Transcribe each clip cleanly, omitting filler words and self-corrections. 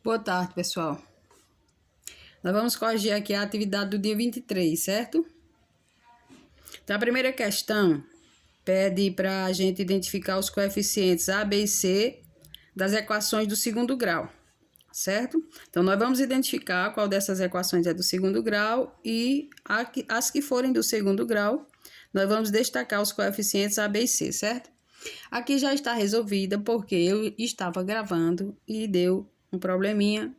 Boa tarde, pessoal. Nós vamos corrigir aqui a atividade do dia 23, certo? Então, a primeira questão pede para a gente identificar os coeficientes A, B e C das equações do segundo grau, certo? Então, nós vamos identificar qual dessas equações é do segundo grau e as que forem do segundo grau, nós vamos destacar os coeficientes A, B e C, certo? Aqui já está resolvida porque eu estava gravando e deu um probleminha.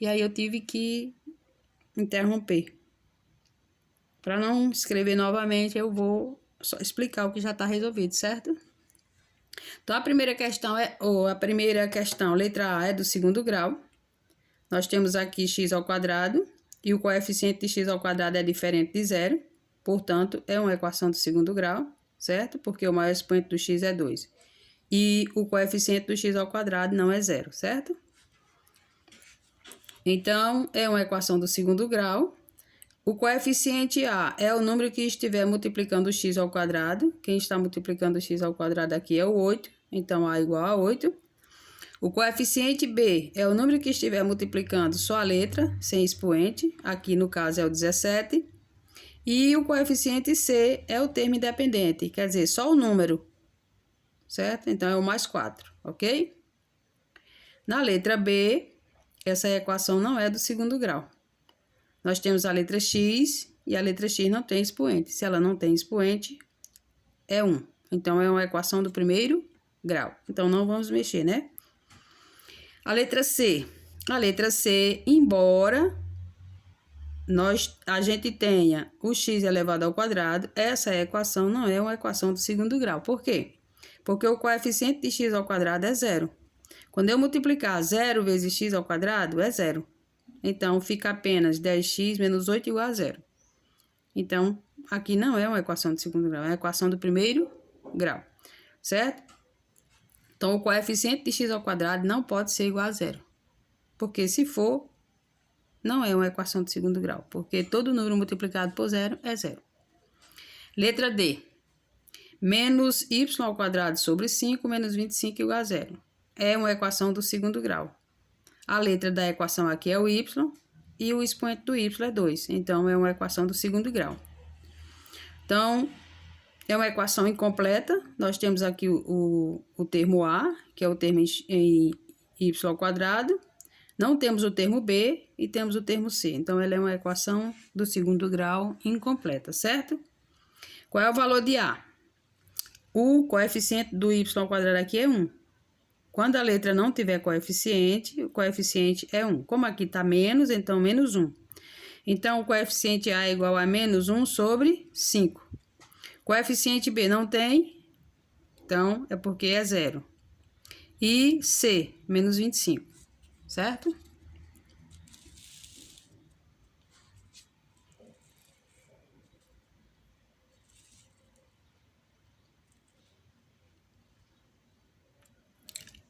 E aí eu tive que interromper. Para não escrever novamente, eu vou só explicar o que já está resolvido, certo? Então, a primeira questão, letra A, é do segundo grau. Nós temos aqui x ao quadrado e o coeficiente de x ao quadrado é diferente de zero. Portanto, é uma equação do segundo grau, certo? Porque o maior expoente do x é 2. E o coeficiente do x ao quadrado não é zero, certo? Então, é uma equação do segundo grau. O coeficiente A é o número que estiver multiplicando o x ao quadrado. Quem está multiplicando o x ao quadrado aqui é o 8. Então, A igual a 8. O coeficiente B é o número que estiver multiplicando só a letra, sem expoente. Aqui, no caso, é o 17. E o coeficiente C é o termo independente, quer dizer, só o número. Certo? Então, é o mais 4, ok? Na letra B, essa equação não é do segundo grau. Nós temos a letra x e a letra x não tem expoente. Se ela não tem expoente, é 1. Então, é uma equação do primeiro grau. Então, não vamos mexer, né? A letra C. A letra C, embora a gente tenha o x elevado ao quadrado, essa equação não é uma equação do segundo grau. Por quê? Porque o coeficiente de x ao quadrado é 0. Quando eu multiplicar 0 vezes x ao quadrado, é 0. Então, fica apenas 10x menos 8 igual a 0. Então, aqui não é uma equação de segundo grau, é uma equação do primeiro grau, certo? Então, o coeficiente de x ao quadrado não pode ser igual a 0. Porque se for, não é uma equação de segundo grau, porque todo número multiplicado por 0 é 0. Letra D. Menos y ao quadrado sobre 5 menos 25 igual a 0. É uma equação do segundo grau. A letra da equação aqui é o y e o expoente do y é 2. Então, é uma equação do segundo grau. Então, é uma equação incompleta. Nós temos aqui o termo A, que é o termo em y ao quadrado. Não temos o termo B e temos o termo C. Então, ela é uma equação do segundo grau incompleta, certo? Qual é o valor de A? O coeficiente do y ao quadrado aqui é 1. Quando a letra não tiver coeficiente, o coeficiente é 1. Como aqui está menos, então menos 1. Então, o coeficiente A é igual a menos 1 sobre 5. Coeficiente B não tem, então é porque é 0. E C, menos 25, certo?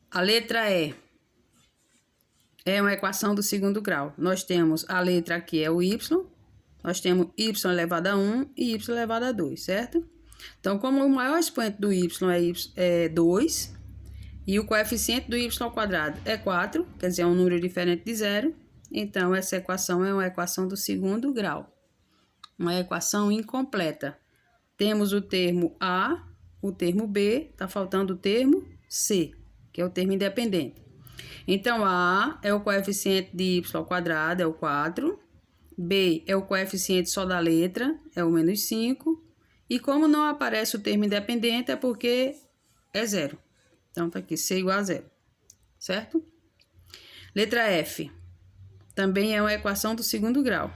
A letra E é uma equação do segundo grau. Nós temos a letra aqui é o y, nós temos y elevado a 1 e y elevado a 2, certo? Então, como o maior expoente do y é 2 e o coeficiente do y ao quadrado é 4, quer dizer, é um número diferente de 0, então essa equação é uma equação do segundo grau. Uma equação incompleta. Temos o termo A, o termo B, está faltando o termo C, que é o termo independente. Então, A é o coeficiente de y ao quadrado, é o 4. B é o coeficiente só da letra, é o menos 5. E como não aparece o termo independente, é porque é 0. Então, tá aqui, C igual a 0. Certo? Letra F. Também é uma equação do segundo grau.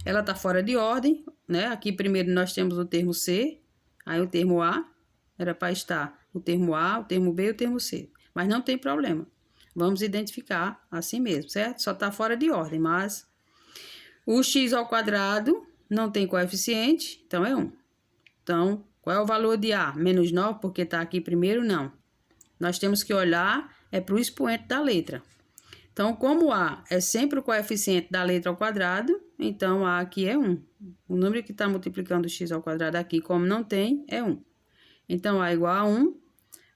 Ela tá fora de ordem, né? Aqui primeiro nós temos o termo C, aí o termo A. Era para estar o termo A, o termo B e o termo C. Mas não tem problema. Vamos identificar assim mesmo, certo? Só tá fora de ordem, mas o x ao quadrado não tem coeficiente, então é 1. Então, qual é o valor de A? Menos 9, porque tá aqui primeiro, não. Nós temos que olhar para o expoente da letra. Então, como A é sempre o coeficiente da letra ao quadrado, então A aqui é 1. O número que está multiplicando o x ao quadrado aqui, como não tem, é 1. Então, A igual a 1.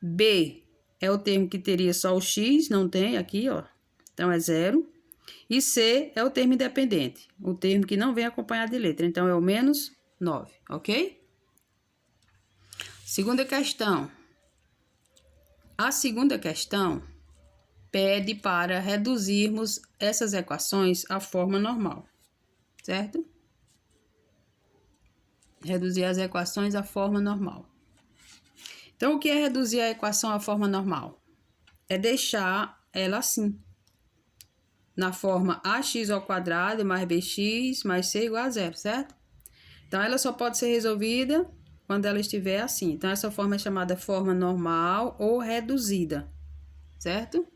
B é o termo que teria só o x, não tem aqui, ó. Então, é 0. E C é o termo independente, o termo que não vem acompanhado de letra. Então, é o menos 9, ok? Segunda questão. A segunda questão pede para reduzirmos essas equações à forma normal, certo? Reduzir as equações à forma normal. Então, o que é reduzir a equação à forma normal? É deixar ela assim, na forma ax ao quadrado mais bx mais c igual a 0, certo? Então, ela só pode ser resolvida quando ela estiver assim. Então, essa forma é chamada forma normal ou reduzida, certo?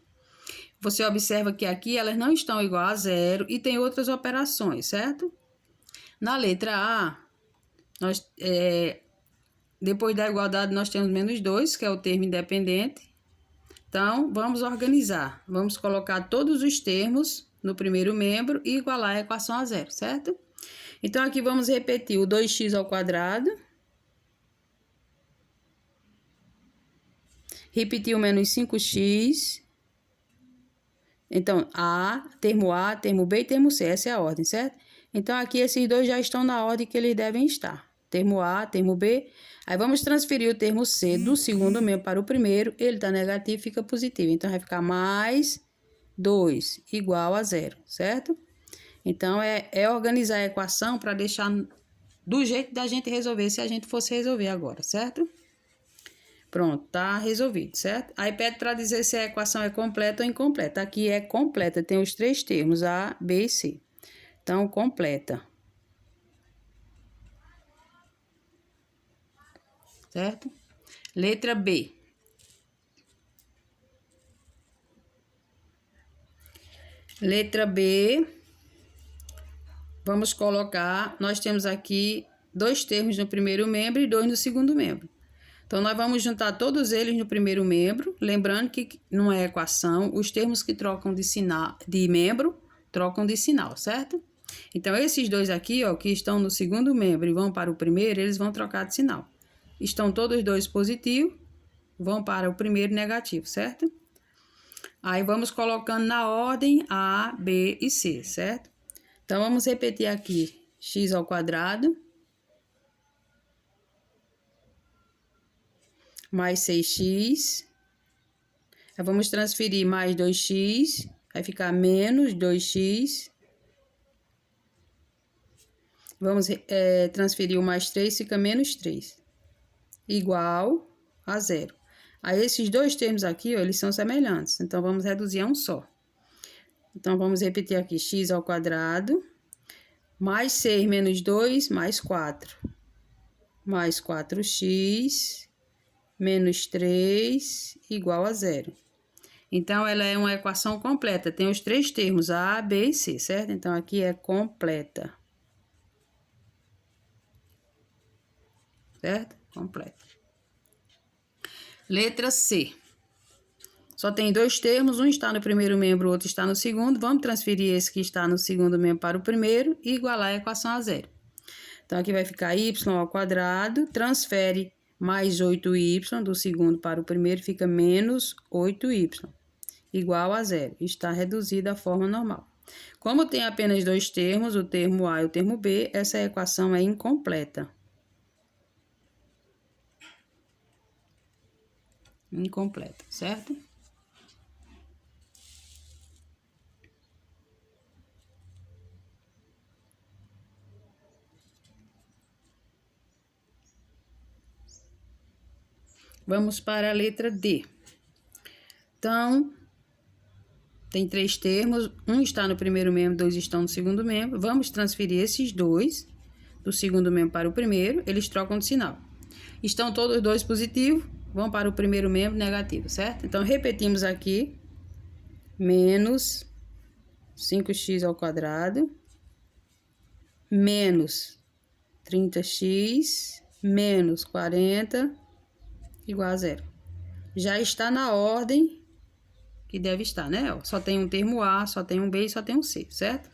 Você observa que aqui elas não estão igual a 0 e tem outras operações, certo? Na letra A, depois da igualdade, nós temos menos 2, que é o termo independente. Então, vamos organizar. Vamos colocar todos os termos no primeiro membro e igualar a equação a 0, certo? Então, aqui vamos repetir o 2x ao quadrado. Repetir o menos 5x. Então, A, termo B e termo C. Essa é a ordem, certo? Então, aqui esses dois já estão na ordem que eles devem estar. Termo A, termo B. Aí, vamos transferir o termo C do segundo membro para o primeiro. Ele está negativo, fica positivo. Então, vai ficar mais 2 igual a 0, certo? Então, é organizar a equação para deixar do jeito da gente resolver, se a gente fosse resolver agora, certo? Pronto, tá resolvido, certo? Aí pede para dizer se a equação é completa ou incompleta. Aqui é completa, tem os três termos, A, B e C. Então, completa. Certo? Letra B. Letra B. Vamos colocar, nós temos aqui 2 termos no primeiro membro e 2 no segundo membro. Então, nós vamos juntar todos eles no primeiro membro, lembrando que não é equação, os termos que trocam de membro, trocam de sinal, certo? Então, esses dois aqui, ó, que estão no segundo membro e vão para o primeiro, eles vão trocar de sinal. Estão todos dois positivos, vão para o primeiro negativo, certo? Aí, vamos colocando na ordem A, B e C, certo? Então, vamos repetir aqui, x ao quadrado mais 6x, aí vamos transferir mais 2x, vai ficar menos 2x, vamos transferir o mais 3, fica menos 3, igual a 0. Aí, esses dois termos aqui, ó, eles são semelhantes, então, vamos reduzir a um só. Então, vamos repetir aqui, x ao quadrado, mais 6 menos 2, mais 4, mais 4x, menos 3, igual a 0. Então, ela é uma equação completa. Tem os três termos A, B e C, certo? Então, aqui é completa. Certo? Completa. Letra C. Só tem 2 termos, um está no primeiro membro, o outro está no segundo. Vamos transferir esse que está no segundo membro para o primeiro e igualar a equação a 0. Então, aqui vai ficar y ao quadrado, transfere mais 8y do segundo para o primeiro, fica menos 8y, igual a 0. Está reduzida a forma normal. Como tem apenas 2 termos, o termo A e o termo B, essa equação é incompleta. Incompleta, certo? Vamos para a letra D. Então, tem 3 termos, um está no primeiro membro, 2 estão no segundo membro. Vamos transferir esses dois do segundo membro para o primeiro, eles trocam de sinal. Estão todos dois positivos, vão para o primeiro membro negativo, certo? Então, repetimos aqui, menos 5x ao quadrado, menos 30x, menos 40, igual a 0. Já está na ordem que deve estar, né? Ó, só tem um termo A, só tem um B e só tem um C, certo?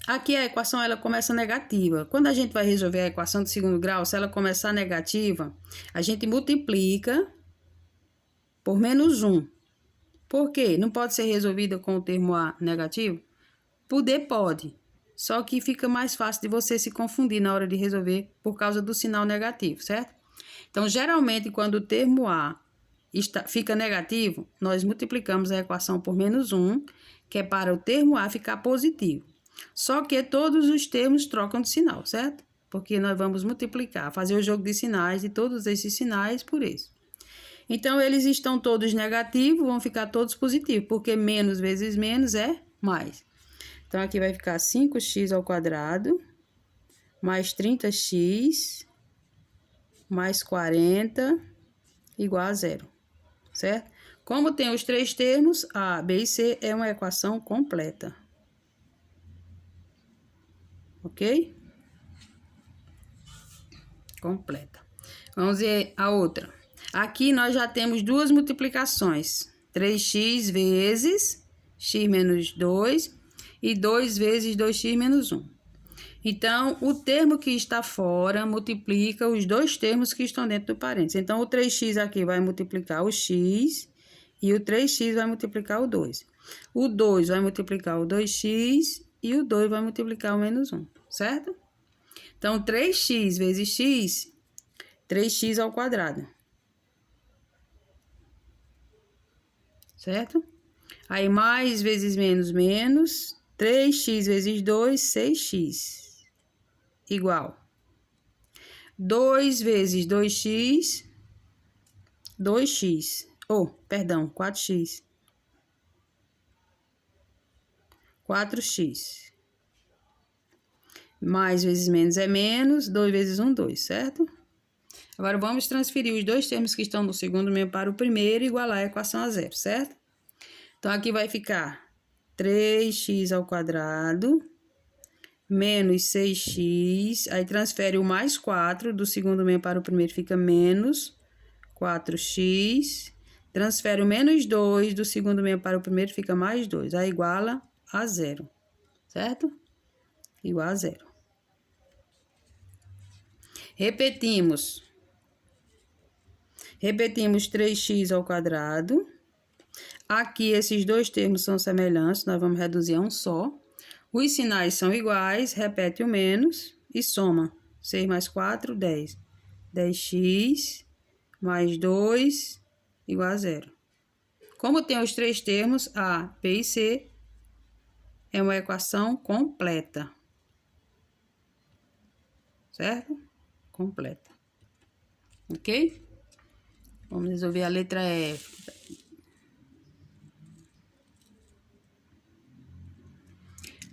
Aqui a equação ela começa negativa. Quando a gente vai resolver a equação de segundo grau, se ela começar negativa, a gente multiplica por menos 1. Por quê? Não pode ser resolvida com o termo A negativo? Poder pode, só que fica mais fácil de você se confundir na hora de resolver por causa do sinal negativo, certo? Então, geralmente, quando o termo A fica negativo, nós multiplicamos a equação por menos 1, que é para o termo A ficar positivo. Só que todos os termos trocam de sinal, certo? Porque nós vamos multiplicar, fazer o jogo de sinais de todos esses sinais por esse. Então, eles estão todos negativos, vão ficar todos positivos, porque menos vezes menos é mais. Então, aqui vai ficar 5x ao quadrado, mais 30x, mais 40, igual a zero, certo? Como tem os três termos, A, B e C é uma equação completa. Ok? Completa. Vamos ver a outra. Aqui nós já temos duas multiplicações. 3x vezes x menos 2 e 2 vezes 2x menos 1. Então, o termo que está fora multiplica os dois termos que estão dentro do parênteses. Então, o 3x aqui vai multiplicar o x e o 3x vai multiplicar o 2. O 2 vai multiplicar o 2x e o 2 vai multiplicar o menos 1, certo? Então, 3x vezes x, 3x ao quadrado. Certo? Aí, mais vezes menos, menos. 3x vezes 2, 6x. Igual. 2 vezes 2x, 2x. Perdão, 4x. 4x. Mais vezes menos é menos, 2 vezes 1, 2, certo? Agora, vamos transferir os dois termos que estão no segundo mesmo para o primeiro e igualar a equação a zero, certo? Então, aqui vai ficar 3x ao quadrado menos 6x. Aí, transfere o mais 4 do segundo mesmo para o primeiro, fica menos 4x. Transfere o menos 2 do segundo mesmo para o primeiro, fica mais 2. Aí, iguala a zero, certo? Igual a zero. Repetimos 3x ao quadrado. Aqui, esses dois termos são semelhantes, nós vamos reduzir a um só. Os sinais são iguais, repete o menos e soma. 6 mais 4, 10. 10x mais 2 igual a zero. Como tem os três termos, A, B e C, é uma equação completa. Certo? Completa. Ok? Vamos resolver a letra F.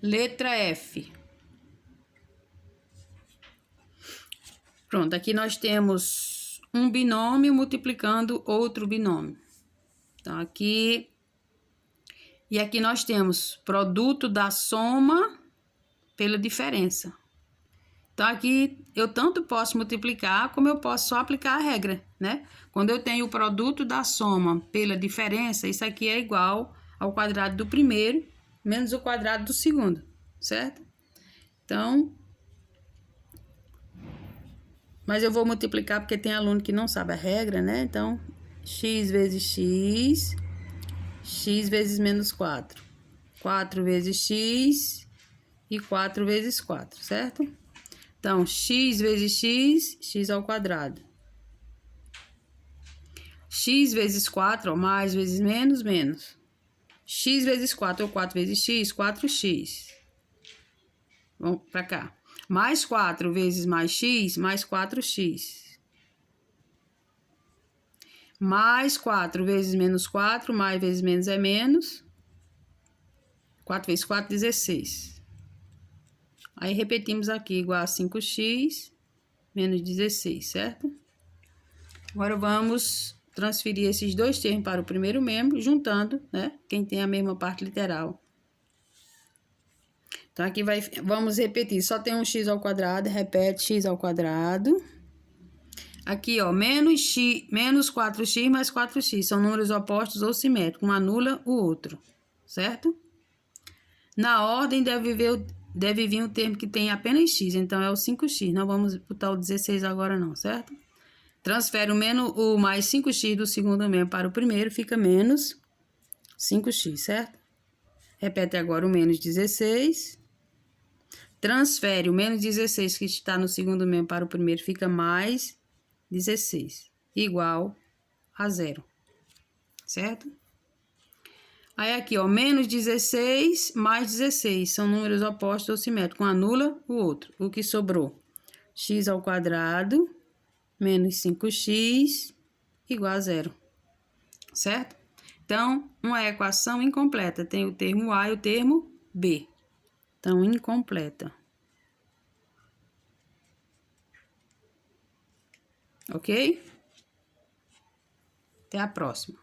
Letra F. Pronto, aqui nós temos um binômio multiplicando outro binômio. Então, aqui... E aqui nós temos produto da soma pela diferença. Então, aqui eu tanto posso multiplicar, como eu posso só aplicar a regra, né? Quando eu tenho o produto da soma pela diferença, isso aqui é igual ao quadrado do primeiro, menos o quadrado do segundo, certo? Então, mas eu vou multiplicar porque tem aluno que não sabe a regra, né? Então, x vezes x, x vezes menos 4. 4 vezes x e 4 vezes 4, certo? Então, x vezes x, x ao quadrado. X vezes 4, mais vezes menos, menos. X vezes 4, ou 4 vezes x, 4x. Vamos para cá. Mais 4 vezes mais x, mais 4x. Mais 4 vezes menos 4, mais vezes menos é menos. 4 vezes 4, 16. Aí, repetimos aqui, igual a 5x menos 16, certo? Agora, vamos transferir esses dois termos para o primeiro membro, juntando, né? Quem tem a mesma parte literal. Então, aqui vamos repetir. Só tem um x ao quadrado, repete x ao quadrado. Aqui, ó, menos 4x mais 4x. São números opostos ou simétricos. Um anula o outro, certo? Na ordem deve vir um termo que tem apenas x, então é o 5x. Não vamos botar o 16 agora não, certo? Transfere o mais 5x do segundo membro para o primeiro, fica menos 5x, certo? Repete agora o menos 16. Transfere o menos 16 que está no segundo membro para o primeiro, fica mais 16, igual a 0, certo? Aí aqui, ó, menos 16 mais 16, são números opostos ou simétricos, um anula o outro. O que sobrou? X ao quadrado menos 5x igual a 0, certo? Então, uma equação incompleta, tem o termo A e o termo B. Então, incompleta. Ok? Até a próxima.